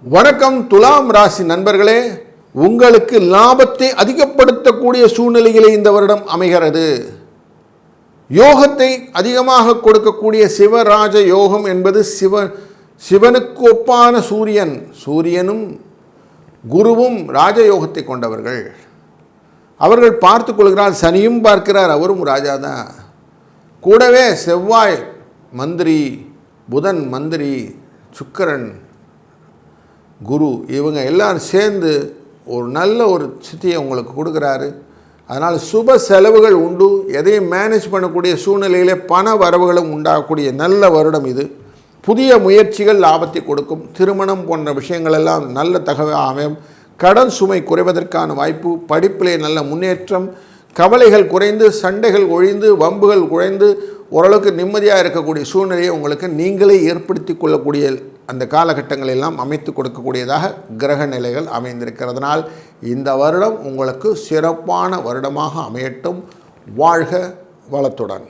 வணக்கம் துலாம் ராசி நண்பர்களே, உங்களுக்கு லாபத்தை அதிகப்படுத்தக்கூடிய சூழ்நிலையிலே இந்த வருடம் அமைகிறது. யோகத்தை அதிகமாக கொடுக்கக்கூடிய சிவராஜ யோகம் என்பது சிவனுக்கு ஒப்பான சூரியனும் குருவும் ராஜயோகத்தை கொண்டவர்கள். அவர்கள் பார்த்து கொள்கிறார், சனியும் பார்க்கிறார், அவரும் ராஜாதான். கூடவே செவ்வாய் மந்திரி, புதன் மந்திரி, சுக்கிரன் குரு, இவங்க எல்லாரும் சேர்ந்து ஒரு சித்தியை உங்களுக்கு கொடுக்குறாரு. அதனால் சுப செலவுகள் உண்டு. எதையும் மேனேஜ் பண்ணக்கூடிய சூழ்நிலையிலே பண வரவுகளும் உண்டாகக்கூடிய நல்ல வருடம் இது. புதிய முயற்சிகள் லாபத்தை கொடுக்கும். திருமணம் போன்ற விஷயங்களெல்லாம் நல்ல தகவல் அமையும். கடன் சுமை குறைவதற்கான வாய்ப்பு, படிப்பிலே நல்ல முன்னேற்றம், கவலைகள் குறைந்து, சண்டைகள் ஒழிந்து, வம்புகள் குறைந்து, ஓரளவுக்கு நிம்மதியாக இருக்கக்கூடிய சூழ்நிலையை உங்களுக்கு நீங்களே ஏற்படுத்தி கொள்ளக்கூடிய அந்த காலகட்டங்களெல்லாம் அமைத்து கொடுக்கக்கூடியதாக கிரக நிலைகள் அமைந்திருக்கிறதுனால் இந்த வருடம் உங்களுக்கு சிறப்பான வருடமாக அமையட்டும். வாழ்க வளத்துடன்.